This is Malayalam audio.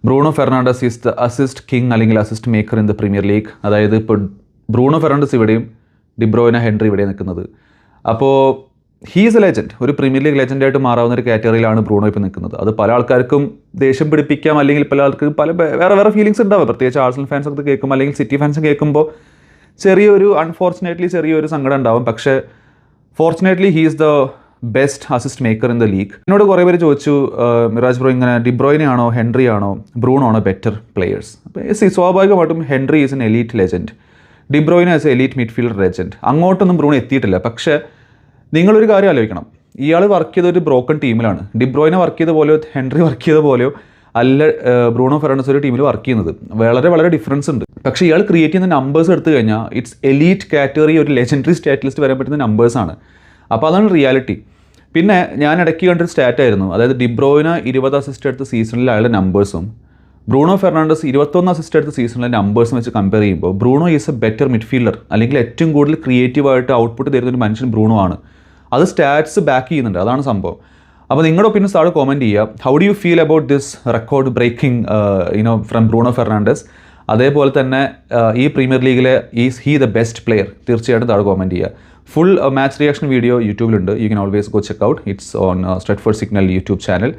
Bruno Fernandes is the assist king അല്ലെങ്കിൽ assist maker in the premier league. അതായത് ഇപ്പോൾ ബ്രൂണോ ഫെർണാണ്ടസ് ഇവിടെയും ഡിബ്രോയിന ഹെൻറി ഇവിടെയും നിൽക്കുന്നത്. അപ്പോൾ ഹീസ് എ ലെജൻഡ്, ഒരു പ്രീമിയർ ലീഗ് ലെജൻഡായിട്ട് മാറാവുന്ന ഒരു കാറ്റഗറിയിലാണ് ബ്രൂണോ ഇപ്പോൾ നിൽക്കുന്നത്. അത് പല ആൾക്കാർക്കും ദേഷ്യം പിടിപ്പിക്കാം, അല്ലെങ്കിൽ പല ആൾക്കാർക്ക് വേറെ ഫീലിങ്സ് ഉണ്ടാവും. പ്രത്യേകിച്ച് ആഴ്സണൽ ഫാൻസ് ഒക്കെ കേൾക്കുമ്പോൾ അല്ലെങ്കിൽ സിറ്റി ഫാൻസ് കേൾക്കുമ്പോൾ ചെറിയൊരു സങ്കടം ഉണ്ടാവും. പക്ഷേ fortunately he's the best assist maker in the league. എന്നോട് കുറേ പേര് ചോദിച്ചു, മിറാജ് ബ്രോ ഇങ്ങനെ ഡിബ്രോയിനെ ആണോ ഹെൻറി ആണോ ബ്രൂണോ ആണോ ബെറ്റർ പ്ലെയേഴ്സ്? അപ്പോൾ സ്വാഭാവികമായിട്ടും Henry is an elite legend, De Bruyne is elite midfielder legend. അങ്ങോട്ടൊന്നും ബ്രൂണോ എത്തിയിട്ടില്ല. പക്ഷേ നിങ്ങളൊരു കാര്യം ആലോചിക്കണം, ഇയാൾ വർക്ക് ചെയ്ത ഒരു ബ്രോക്കൺ ടീമിലാണ്. ഡിബ്രോയിനെ വർക്ക് ചെയ്ത പോലെയോ ഹെൻറി വർക്ക് ചെയ്ത പോലെയോ അല്ല ബ്രൂണോ ഫെർണാണ്ടസ് ഒരു ടീമിൽ വർക്ക് ചെയ്യുന്നത്. വളരെ ഡിഫറൻസ് ഉണ്ട്. പക്ഷേ ഇയാൾ ക്രിയേറ്റ് ചെയ്യുന്ന നമ്പേഴ്സ് എടുത്തു കഴിഞ്ഞാൽ ഇറ്റ്സ് എലീറ്റ് കാറ്റഗറി, ഒരു ലെജൻഡറി സ്റ്റാറ്റ് ലിസ്റ്റ് വരാൻ പറ്റുന്ന നമ്പേഴ്സാണ്. അപ്പോൾ അതാണ് റിയാലിറ്റി. പിന്നെ ഞാൻ ഇടയ്ക്ക് കണ്ടൊരു സ്റ്റാറ്റായിരുന്നു, അതായത് ഡിബ്രോയിന 20 അസിസ്റ്റ് എടുത്ത സീസണിൽ അയാളുടെ നമ്പേഴ്സും ബ്രൂണോ ഫെർണാണ്ടസ് 21 അസിസ്റ്റ് എടുത്ത സീസണിലെ നമ്പേഴ്സും വെച്ച് കമ്പയർ ചെയ്യുമ്പോൾ Bruno is A better midfielder, അല്ലെങ്കിൽ ഏറ്റവും കൂടുതൽ ക്രിയേറ്റീവായിട്ട് ഔട്ട്പുട്ട് തരുന്ന ഒരു മനുഷ്യൻ ബ്രൂണോ ആണ്. അത് സ്റ്റാറ്റ്സ് ബാക്ക് ചെയ്യുന്നുണ്ട്, അതാണ് സംഭവം. അപ്പോൾ നിങ്ങളുടെ ഒപ്പീനിയൻസ് താഴെ കോമെൻറ്റ് ചെയ്യുക. How do you feel about this record breaking from Bruno Fernandes? അതേപോലെ തന്നെ ഈ പ്രീമിയർ ലീഗിലെ is he the best player? തീർച്ചയായിട്ടും താഴെ കോമെൻറ്റ് ചെയ്യുക. ഫുൾ മാച്ച് റിയാക്ഷൻ വീഡിയോ യൂട്യൂബിലുണ്ട്. You can always go check out. It's on Stretford signal YouTube channel.